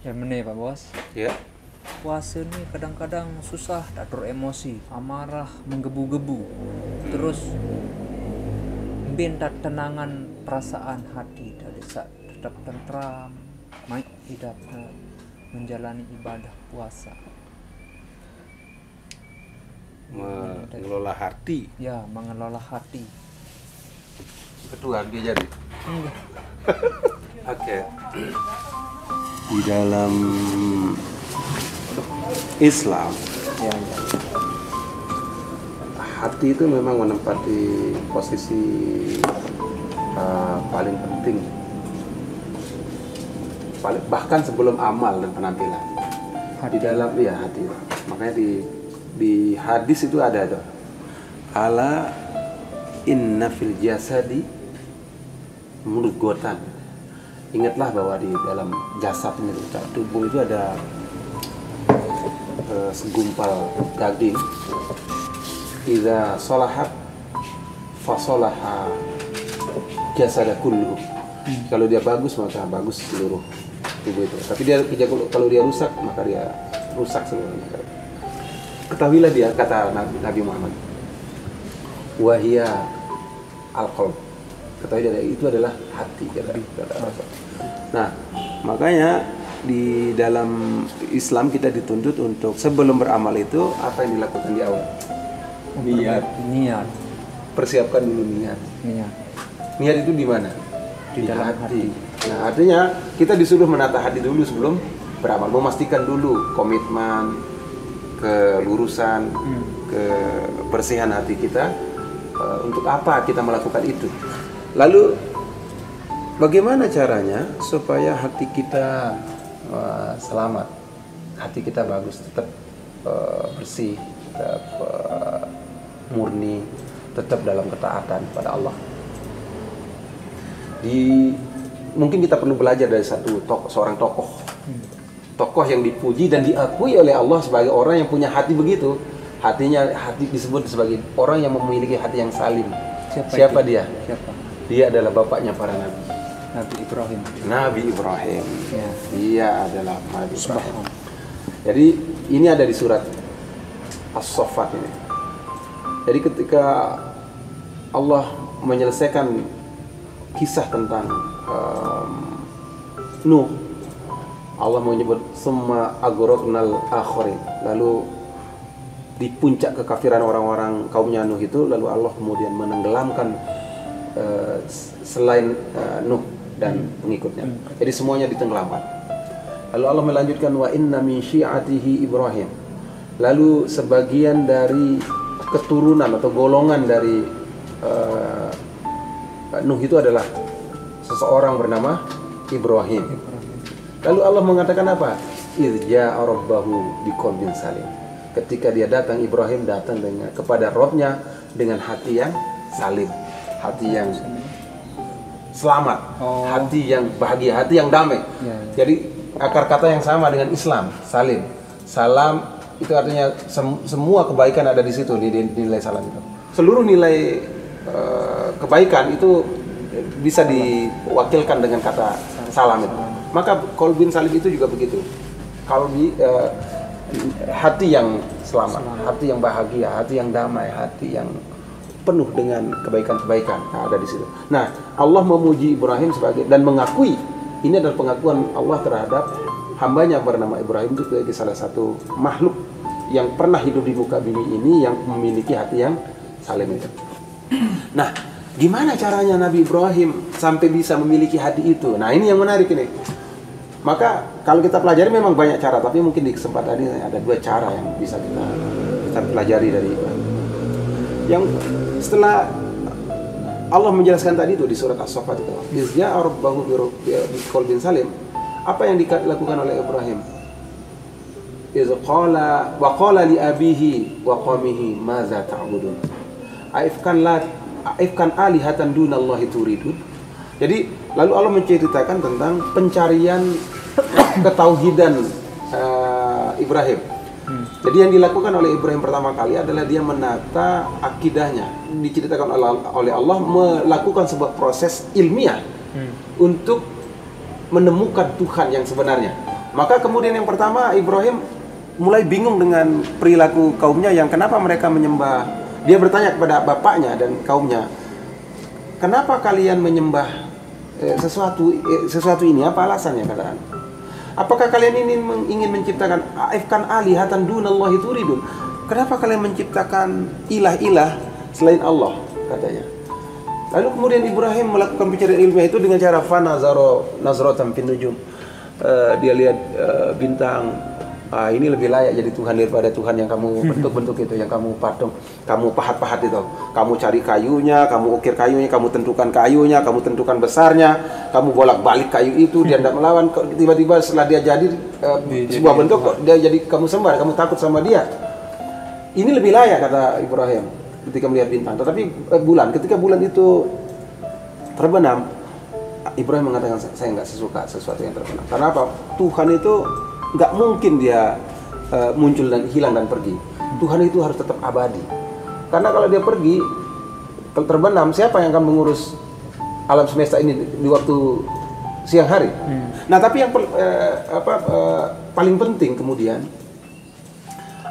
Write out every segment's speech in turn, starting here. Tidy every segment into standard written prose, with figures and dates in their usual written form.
Ya meneh Pak Bos. Ya. Puasa nih kadang-kadang susah, atur emosi, amarah, menggebu-gebu. Terus minta tenangan perasaan hati dari saat tetap tentram, baik tidak menjalani ibadah puasa. Mengelola hati. Ya, mengelola hati. Ketua dia jadi. Enggak. Oke. Di dalam Islam, Ya. hati itu memang menempati posisi paling penting. Bahkan sebelum amal dan penampilan. Hati. Di dalam hati. Makanya di hadis itu ada tuh. Ala inna fil jasadi mudghatan. Ingatlah bahwa di dalam jasad ini, tubuh itu ada segumpal daging. Idza salahat fasalaha jasada kulluh. Kalau dia bagus maka bagus seluruh tubuh itu. Tapi kalau dia rusak maka dia rusak seluruhnya. Ketahuilah dia, kata Nabi Muhammad, wahia al-qalb. Ketahui dia itu adalah hati. Nah, makanya di dalam Islam kita dituntut untuk sebelum beramal itu apa yang dilakukan di awal? Niat. Persiapkan dulu niat. Niat. Niat itu di mana? Di dalam hati. Nah, artinya kita disuruh menata hati dulu sebelum beramal, memastikan dulu komitmen, kelurusan, kebersihan hati kita. Untuk apa kita melakukan itu? Lalu bagaimana caranya supaya hati kita selamat, hati kita bagus, tetap bersih, tetap murni, tetap dalam ketaatan pada Allah. Mungkin kita perlu belajar dari seorang tokoh yang dipuji dan diakui oleh Allah sebagai orang yang punya hati begitu. Hati disebut sebagai orang yang memiliki hati yang salim. Siapa dia? Siapa? Dia adalah bapaknya para nabi. Nabi Ibrahim. Ya. Dia adalah Nabi Ibrahim. Jadi ini ada di surat As-Saffat ini. Jadi ketika Allah menyelesaikan kisah tentang Nuh, Allah menyebut summa aghraqnal akhirin. Lalu di puncak kekafiran orang-orang kaumnya Nuh itu, lalu Allah kemudian menenggelamkan selain Nuh dan pengikutnya. Jadi semuanya ditenggelamkan. Lalu Allah melanjutkan wa inna min syi'atihi Ibrahim. Lalu sebagian dari keturunan atau golongan dari Nuh itu adalah seseorang bernama Ibrahim. Lalu Allah mengatakan apa? Idza rabbahu biqalbin salim. Ketika dia datang, Ibrahim datang kepada Rabb-nya dengan hati yang salim, hati yang selamat, hati yang bahagia, hati yang damai. Ya. Jadi akar kata yang sama dengan Islam, salim. Salam itu artinya semua kebaikan ada di situ, di nilai salam itu. Seluruh nilai kebaikan itu bisa diwakilkan dengan kata salam itu. Maka qalbin salim itu juga begitu. Hati yang selamat, hati yang bahagia, hati yang damai, hati yang penuh dengan kebaikan-kebaikan ada di situ. Nah, Allah memuji Ibrahim dan mengakui, ini adalah pengakuan Allah terhadap hambanya bernama Ibrahim itu sebagai salah satu makhluk yang pernah hidup di muka bumi ini yang memiliki hati yang salim itu. Nah, gimana caranya Nabi Ibrahim sampai bisa memiliki hati itu? Nah, ini yang menarik ini. Maka kalau kita pelajari memang banyak cara, tapi mungkin di kesempatan ini ada 2 cara yang bisa kita pelajari dari Ibrahim. Yang setelah Allah menjelaskan tadi itu di surat As-Saffat itu, izja rabbahu biqalbin salim. Apa yang dilakukan oleh Ibrahim? Iz qala wa qala li abihi wa qaumihi maza ta'budun. Aifkan alihatan dunallahi turidun. Jadi lalu Allah menceritakan tentang pencarian ketauhidan Ibrahim. Jadi yang dilakukan oleh Ibrahim pertama kali adalah dia menata akidahnya. Diceritakan oleh Allah melakukan sebuah proses ilmiah untuk menemukan Tuhan yang sebenarnya. Maka kemudian yang pertama Ibrahim mulai bingung dengan perilaku kaumnya yang kenapa mereka menyembah. Dia bertanya kepada bapaknya dan kaumnya, kenapa kalian menyembah sesuatu ini? Apa alasannya katakan? Apakah kalian ini ingin menciptakan aifkan alihatan dunallahi turidun? Kenapa kalian menciptakan ilah-ilah selain Allah? Katanya. Lalu kemudian Ibrahim melakukan pencarian ilmiah itu dengan cara nazratan fin nujum. Dia lihat bintang. Ini lebih layak jadi Tuhan daripada Tuhan yang kamu bentuk-bentuk itu, yang kamu patung, kamu pahat-pahat itu. Kamu cari kayunya, kamu ukir kayunya, kamu tentukan kayunya, kamu tentukan besarnya, kamu bolak-balik kayu itu, dia tidak melawan. Tiba-tiba setelah dia jadi sebuah bentuk, kok dia jadi kamu sembah, kamu takut sama dia. Ini lebih layak kata Ibrahim ketika melihat bintang. Tetapi ketika bulan itu terbenam, Ibrahim mengatakan saya nggak suka sesuatu yang terbenam. Karena apa? Tuhan itu nggak mungkin dia muncul dan hilang dan pergi. Tuhan itu harus tetap abadi. Karena kalau dia pergi, terbenam, siapa yang akan mengurus alam semesta ini di waktu siang hari? Nah, tapi yang paling penting kemudian,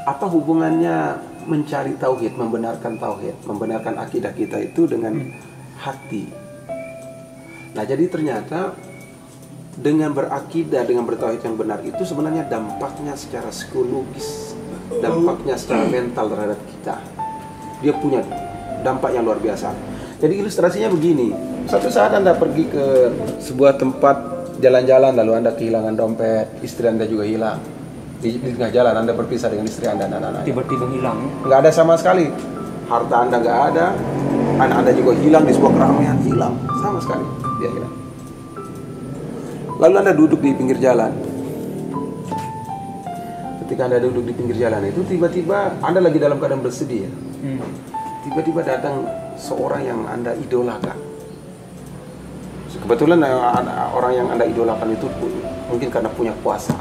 apa hubungannya mencari tauhid, membenarkan akidah kita itu dengan hati? Nah, jadi ternyata dengan berakidah, dengan bertauhid yang benar itu sebenarnya dampaknya secara psikologis, dampaknya secara mental terhadap kita. Dia punya dampak yang luar biasa. Jadi ilustrasinya begini, satu saat Anda pergi ke sebuah tempat jalan-jalan, lalu Anda kehilangan dompet, istri Anda juga hilang. Di tengah jalan Anda berpisah dengan istri Anda dan anak-anak. Tiba-tiba hilang. Nggak ada sama sekali. Harta Anda nggak ada, anak Anda juga hilang di sebuah keramaian, hilang sama sekali, dia hilang. Lalu Anda duduk di pinggir jalan. Ketika Anda duduk di pinggir jalan itu, tiba-tiba Anda lagi dalam keadaan bersedih. Tiba-tiba datang seorang yang Anda idolakan. Kebetulan orang yang Anda idolakan itu mungkin karena punya kuasa,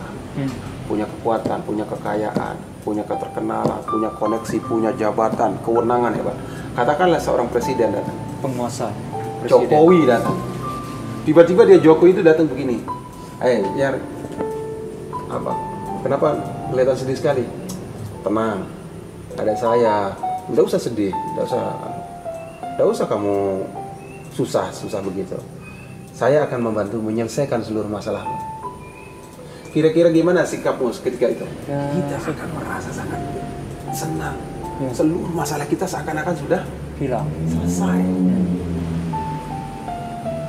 punya kekuatan, punya kekayaan, punya keterkenalan, punya koneksi, punya jabatan, kewenangan hebat. Katakanlah seorang presiden datang. Penguasa. Jokowi datang. Tiba-tiba dia Jokowi itu datang begini. Yar, apa? Kenapa kelihatan sedih sekali? Tenang, ada saya. Nggak usah sedih, nggak usah kamu susah begitu. Saya akan membantu menyelesaikan seluruh masalahmu. Kira-kira gimana sikapmu ketika itu? Kita akan merasa sangat senang. Seluruh masalah kita seakan-akan sudah hilang, selesai.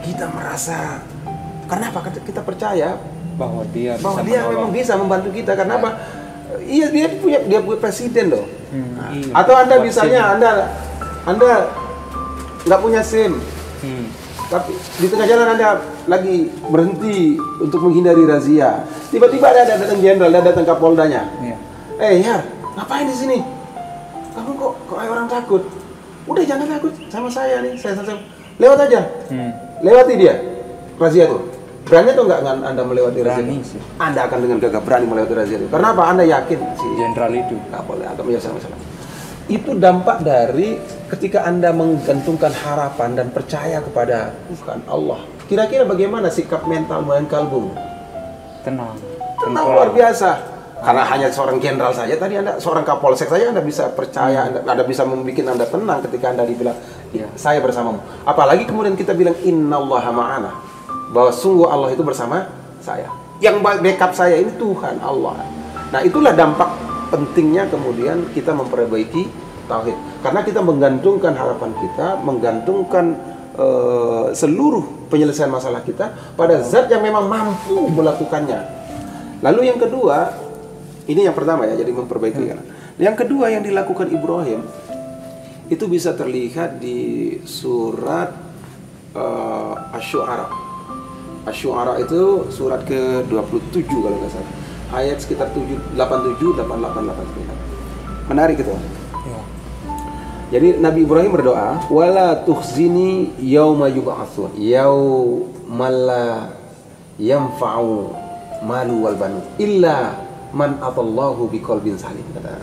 Kita merasa, kenapa? Kita percaya bahwa dia memang bisa membantu kita. Karena apa? Iya, dia punya presiden loh. Iya, atau Anda misalnya Anda nggak punya SIM, tapi di tengah jalan Anda lagi berhenti untuk menghindari razia. Tiba-tiba ada datang jenderal, datang kapoldanya. Yar, ngapain di sini? Kamu kok kayak orang takut? Udah jangan takut sama saya nih, saya lewat aja. Lewati dia razia itu. Berani atau enggak Anda melewati razia itu? Anda akan dengan gagah berani melewati razia itu. Karena apa? Anda yakin si jenderal itu nggak boleh atau menyelesaikan masalah. Itu dampak dari ketika Anda menggantungkan harapan dan percaya kepada Tuhan Allah. Kira-kira bagaimana sikap mental kalbu? Tenang Luar biasa. Karena hanya seorang jenderal saja, tadi Anda seorang kapolsek saja Anda bisa percaya, Anda bisa membuat Anda tenang ketika Anda dibilang, ya, saya bersamamu. Apalagi kemudian kita bilang innallaha ma'ana, bahwa sungguh Allah itu bersama saya. Yang backup saya ini Tuhan Allah. Nah, itulah dampak pentingnya kemudian kita memperbaiki tauhid. Karena kita menggantungkan harapan kita, menggantungkan seluruh penyelesaian masalah kita pada zat yang memang mampu melakukannya. Lalu yang kedua, ini yang pertama ya, jadi memperbaiki. Yang kedua yang dilakukan Ibrahim itu bisa terlihat di surat Asy-Syu'ara. Asy-Syu'ara itu surat ke-27 kalau nggak salah. Ayat sekitar 87, 88, 89. Menarik itu. ya. Jadi Nabi Ibrahim berdoa, wala tukhzini yauma yub'atsun, yaumalla yanfa'u malu wal banu illa man atallahu biqalbin salim. Kata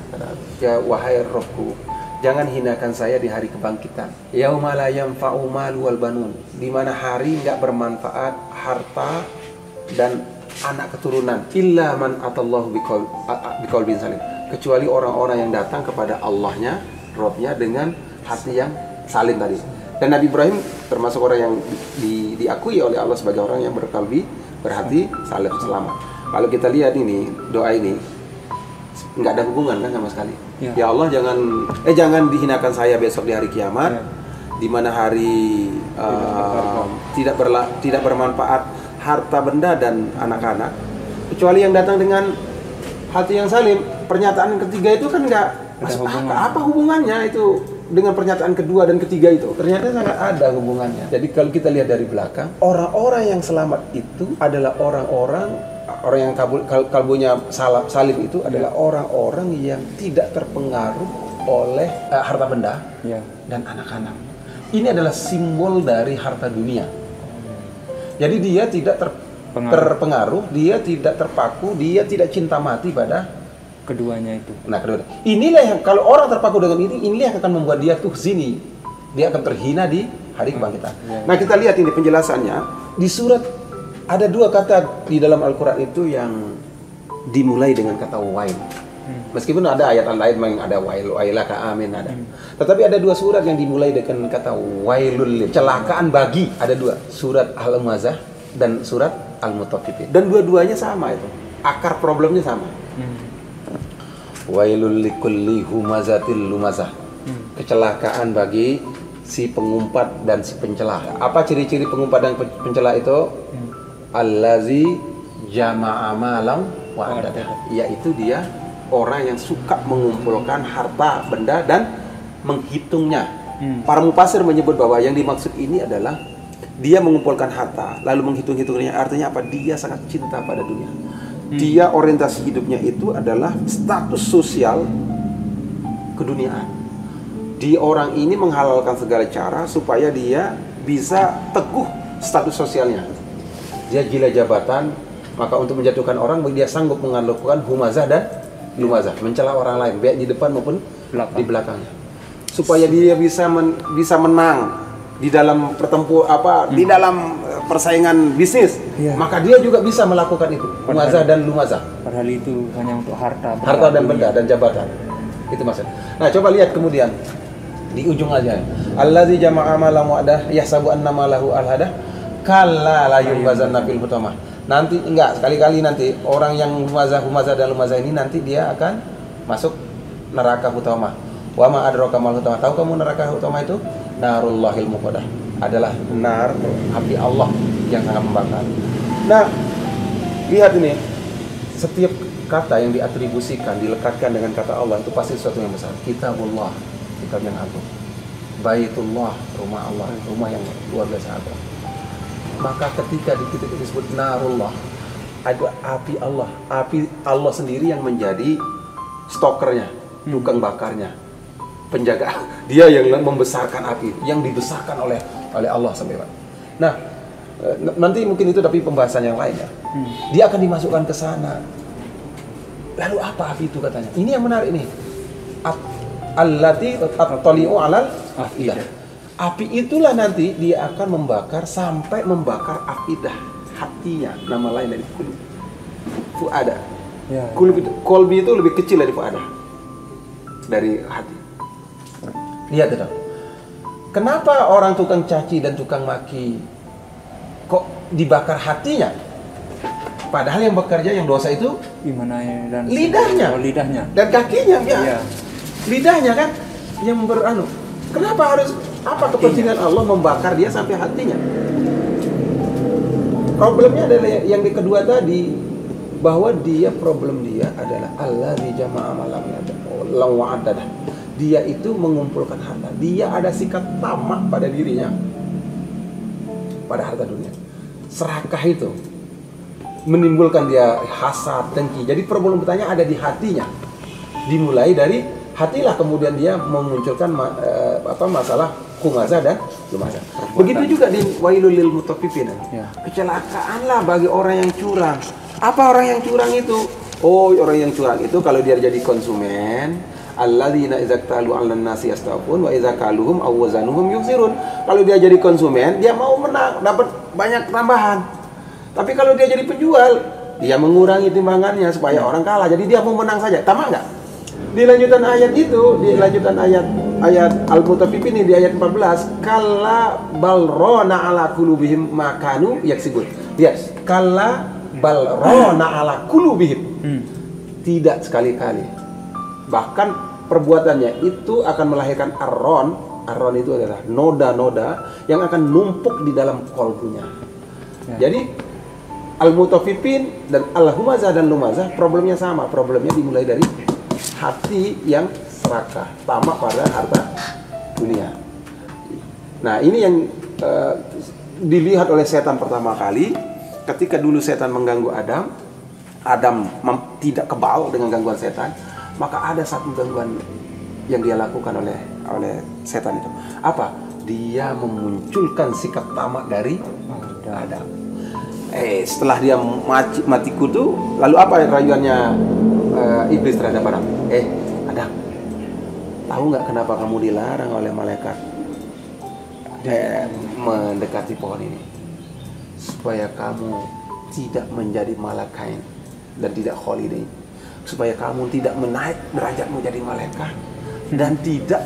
ya, wahai Rabbku, jangan hinakan saya di hari kebangkitan. Yauma la yanfa'u malu wal banun, di mana hari enggak bermanfaat harta dan anak keturunan illa man atallahu biqalbin salim, kecuali orang-orang yang datang kepada Allahnya, Robnya dengan hati yang salim tadi. Dan Nabi Ibrahim termasuk orang yang diakui oleh Allah sebagai orang yang berhati salim, selamat. Kalau kita lihat ini doa ini nggak ada hubungan kan sama sekali. Ya Allah, jangan dihinakan saya besok di hari kiamat, di mana hari tidak bermanfaat harta benda dan anak-anak, kecuali yang datang dengan hati yang salim. Pernyataan ketiga itu kan nggak apa hubungannya itu dengan pernyataan kedua dan ketiga itu? Ternyata sangat ada hubungannya. Jadi kalau kita lihat dari belakang, orang-orang yang selamat itu adalah orang yang kalbunya salim itu adalah orang-orang yang tidak terpengaruh oleh harta benda dan anak-anak. Ini adalah simbol dari harta dunia. Jadi dia tidak terpengaruh, dia tidak terpaku, dia tidak cinta mati pada keduanya itu. Nah, kedua. Inilah yang kalau orang terpaku dengan inilah yang akan membuat dia tuh zini. Dia akan terhina di hari kebangkitan. Nah, kita lihat ini penjelasannya di surat, ada dua kata di dalam Al-Qur'an itu yang dimulai dengan kata wail. Meskipun ada ayat lain yang ada wailaka amin ada. Tetapi ada dua surat yang dimulai dengan kata wailul, celakaan bagi. Ada dua, surat Al-Humazah dan surat Al-Mutaffifin. Dan dua-duanya sama itu. Akar problemnya sama. Wailul likulli humazatil lumazah. Kecelakaan bagi si pengumpat dan si pencela. Apa ciri-ciri pengumpat dan pencela itu? Allazi jama'a malam wa adada. Yaitu dia orang yang suka mengumpulkan harta benda dan menghitungnya. Para mufasir menyebut bahwa yang dimaksud ini adalah dia mengumpulkan harta lalu menghitung-hitungnya. Artinya apa? Dia sangat cinta pada dunia. Dia orientasi hidupnya itu adalah status sosial keduniaan. Dia orang ini menghalalkan segala cara supaya dia bisa teguh status sosialnya. Dia gila jabatan, maka untuk menjatuhkan orang dia sanggup melakukan humazah dan lumazah, mencela orang lain baik di depan maupun di belakangnya, supaya dia bisa menang di dalam di dalam persaingan bisnis. Maka dia juga bisa melakukan itu, humazah dan lumazah. Padahal itu hanya untuk harta dan benda dan jabatan. Itu maksudnya. Nah, coba lihat kemudian di ujung aja. Allazi jama'a malam wa'dah yahsabu anna malahu alhadah kalla la yubazanna fil hutamah. Nanti sekali-kali nanti orang yang humazah dan lumazah ini nanti dia akan masuk neraka hutamah. Wa ma adraka mal hutamah. Tahu kamu neraka hutamah itu? Narullahil muqaddah. Adalah nar, api Allah yang sangat membakar. Nah, lihat ini. Setiap kata yang diatribusikan, dilekatkan dengan kata Allah itu pasti sesuatu yang besar. Kitabullah, kitab yang agung. Baitullah, rumah Allah, rumah yang luar biasa agung. Maka ketika disebut narullah, ada api Allah sendiri yang menjadi stokernya, tukang bakarnya, penjaga. Dia yang membesarkan api, yang dibesarkan oleh Allah sampai. Nah, nanti mungkin itu tapi pembahasan yang lain ya. Dia akan dimasukkan ke sana. Lalu apa api itu katanya? Ini yang menarik nih. Allati at-tali'u 'alal afidah. Api itulah nanti dia akan membakar sampai membakar afidah, hatinya. Nama lain dari kulub. Fuada. Kolbi itu lebih kecil dari fuada, dari hati. Lihat itu. Kenapa orang tukang caci dan tukang maki kok dibakar hatinya? Padahal yang bekerja, yang dosa itu gimana ya? Dan lidahnya dan kakinya ya. Lidahnya kan yang kenapa harus kepentingan Allah membakar dia sampai hatinya? Problemnya adalah yang kedua tadi, bahwa problem dia adalah allazi jama'a malamnya wa'adada. Dia itu mengumpulkan harta. Dia ada sikap tamak pada dirinya, pada harta dunia. Serakah itu menimbulkan dia hasad, dengki. Jadi problem bertanya ada di hatinya. Dimulai dari hatilah, kemudian dia memunculkan masalah humazah dan lumazah. Begitu juga di wailul lil mutaffifin. Kecelakaanlah bagi orang yang curang. Apa orang yang curang itu? Oh, orang yang curang itu kalau dia jadi konsumen, alladzina idza talu 'alan nasi yastawfun wa idza kaluhum aw wazanuhum yukhsirun. Kalau dia jadi konsumen, dia mau menang, dapat banyak tambahan. Tapi kalau dia jadi penjual, Dia mengurangi timbangannya supaya orang kalah. Jadi dia mau menang saja. Tamak nggak? Di lanjutan ayat itu, di lanjutan ayat Al-Mutaffifin ini di ayat 14, kalla balrona ala qulubihim makanu yaksibun. Yes, kalla balrona ala qulubihim. Tidak sekali-kali. Bahkan perbuatannya itu akan melahirkan arron. Arron itu adalah noda-noda yang akan numpuk di dalam kolbunya. Jadi Al-Mutaffifin dan Al-Humazah dan Lumazah problemnya sama. Problemnya dimulai dari hati yang serakah, tamak pada harta dunia. Nah, ini yang dilihat oleh setan pertama kali ketika dulu setan mengganggu Adam. Adam tidak kebal dengan gangguan setan, maka ada satu gangguan yang dia lakukan oleh setan itu. Apa? Dia memunculkan sikap tamak dari Adam. Setelah dia mati kutu, lalu apa rayuannya iblis terhadap Adam? Adam, tahu nggak kenapa kamu dilarang oleh malaikat mendekati pohon ini? Supaya kamu tidak menjadi malakain dan tidak kholidain. Supaya kamu tidak menaik derajat menjadi malaikat dan tidak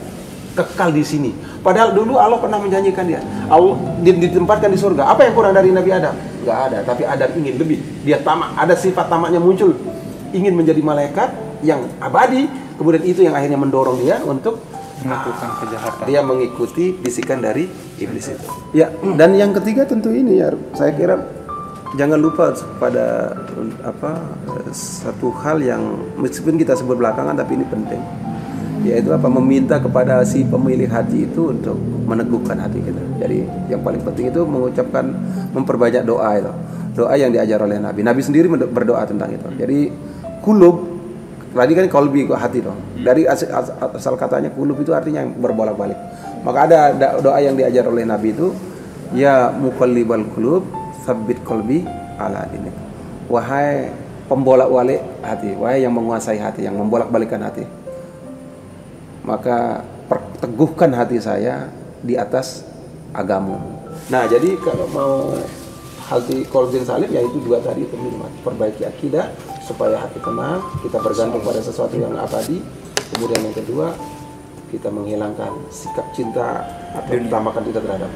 kekal di sini. Padahal dulu Allah pernah menjanjikan dia. Allah ditempatkan di surga. Apa yang kurang dari Nabi Adam? Nggak ada. Tapi Adam ingin lebih. Dia tamak. Ada sifat tamaknya muncul. Ingin menjadi malaikat yang abadi. Kemudian itu yang akhirnya mendorong dia untuk melakukan kejahatan. Dia mengikuti bisikan dari iblis itu. Ya. Dan yang ketiga tentu ini ya. Saya kira jangan lupa pada satu hal yang meskipun kita sebut belakangan tapi ini penting. Yaitu meminta kepada si pemilik hati itu untuk meneguhkan hati kita. Jadi yang paling penting itu memperbanyak doa itu. Doa yang diajar oleh Nabi. Nabi sendiri berdoa tentang itu. Jadi kulub, tadi kan kolbi hati itu. Dari asal katanya kulub itu artinya yang berbolak-balik. Maka ada doa yang diajar oleh Nabi itu, ya muqallibal qulub, tsabbit qalbi ala dinik. Wahai pembolak-balik hati, wahai yang menguasai hati, yang membolak-balikan hati, maka teguhkan hati saya di atas agamamu. Nah, jadi kalau mau hati qalbin salim, yaitu dua tadi, perbaiki akidah supaya hati tenang, kita bergantung pada sesuatu yang abadi. Kemudian yang kedua, kita menghilangkan sikap cinta atau utamakan kita terhadap.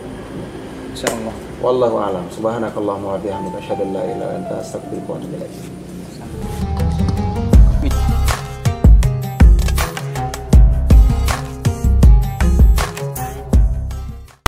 Insyaallah. Wallahu a'lam. Subhanakallahumma wa bihamdika asyhadu an la ilaha illa anta astaghfiruka wa atubu ilaik.